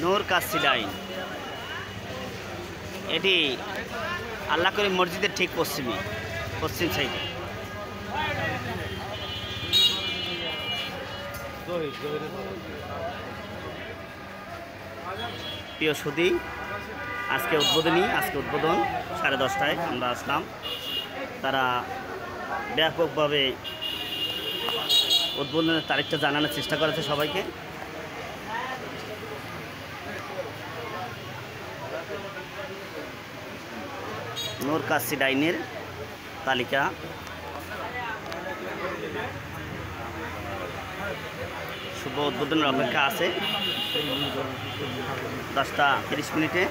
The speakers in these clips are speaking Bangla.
নূর কাসিডাইন, এটি আল্লাহ করিম মসজিদের ঠিক পশ্চিম সাইডে। প্রিয় সুধী, আজকে উদ্বোধন 10:30টায় আমরা আসলাম। তারা ব্যাপকভাবে উদ্বোধনের তারিখটা জানানোর চেষ্টা করেছে সবাইকে। নূর কাসিডাইনের তালিকা শুভ উদ্বোধনের অপেক্ষা আছে 10:30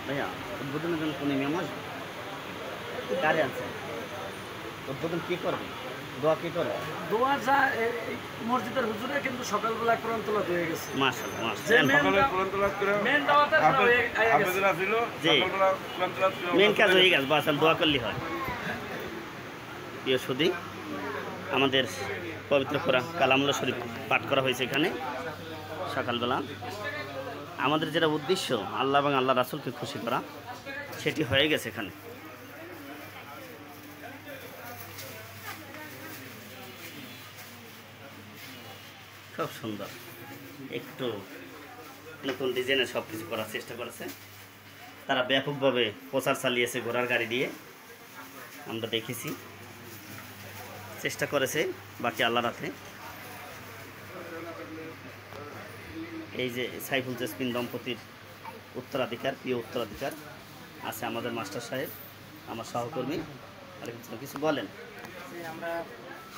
ভাইয়া। উদ্বোধনের জন্য কোন নিয়ম আসবে? কারে আছে উদ্বোধন কি করবে? দোয়া কি করবে? দোয়া যা মসজিদের হুজুরে কিন্তু সকালবেলা কোরআন তেলাওয়াত হয়ে গেছে। মাশাআল্লাহ মেন কাজ হয়ে গেছে, বাস দোয়া করলেই হয়। প্রিয় সুধী, আমাদের পবিত্র কালামুল্লাহ শরীফ পাঠ করা হয়েছে এখানে সকালবেলা। আমাদের যেটা উদ্দেশ্য আল্লাহ এবং আল্লাহ রাসূলকে খুশি করা, সেটি হয়ে গেছে এখানে। খুব সুন্দর, একটু নতুন ডিজাইনের সব কিছু করার চেষ্টা করেছে তারা। ব্যাপকভাবে প্রচার চালিয়েছে ঘোড়ার গাড়ি দিয়ে, আমরা দেখেছি। চেষ্টা করেছে বাকি আল্লাহর হাতে। এই যে সাইফুল জেসমিন দম্পতির উত্তরাধিকার, প্রিয় উত্তরাধিকার আছে আমাদের মাস্টার সাহেব, আমার সহকর্মী। কিছু বলেন। আমরা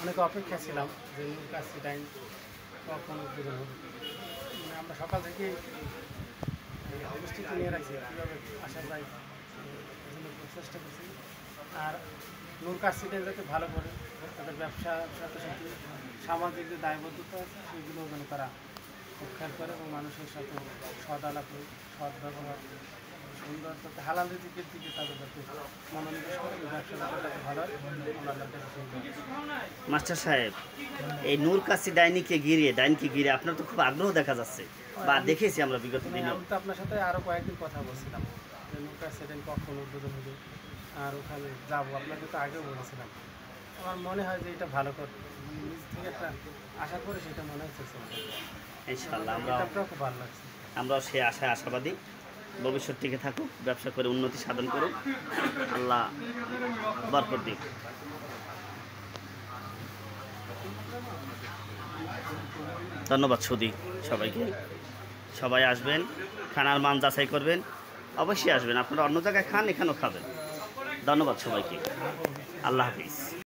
অনেক অপেক্ষা ছিলাম যে নূর কাসিডাইন কখন উদ্বোধন হবে। আমরা সকাল থেকে প্রস্তুতি নিয়ে রাখছি কীভাবে আসা যায়, এই জন্য চেষ্টা করছি। আর নূর কাসিডাইন যাতে ভালো করে তাদের ব্যবসার সাথে সাথে সামাজিক যে দায়বদ্ধতা আছে সেগুলো যেন তারা খুব খেয়াল করে এবং মানুষের সাথে সৎ আলাপ, সৎ ব্যবহার, সুন্দর যাতে হালাল রিজিকের দিকে তাদের যাতে মনোনিবেশ করে, ব্যবসা যাতে ভালো হয়। মাস্টার সাহেব, এই নূর কাসিডাইনকে ঘিরে আপনার তো খুব আগ্রহ দেখা যাচ্ছে, বা দেখেছি আমরা বিগত দিনে। আমি তো আপনার সাথে আরও কয়েকদিন কথা বলছিলাম যে নূর কাসিডাইন কখন উদ্বোধন হবে আর ওখানে যাবো, আপনাকে তো আগেও বলেছিলাম। আমার মনে হয় যে এটা ভালো করে নিজ থেকে একটা আশা করে সেটা মনে হচ্ছে ইনশাআল্লাহ খুব ভালো লাগছে। আমরাও সে আশায় আশাবাদী। ভবিষ্যৎ টিকে থাকুক, ব্যবসা করে উন্নতি সাধন করুক, আল্লাহ বরকত দিক। ধন্যবাদ সুধী সবাইকে। সবাই আসবেন, খানার মান যাচাই করবেন, অবশ্যই আসবেন। আপনারা অন্য জায়গায় খান, এখানেও খাবেন। ধন্যবাদ সবাইকে। আল্লাহ হাফিজ।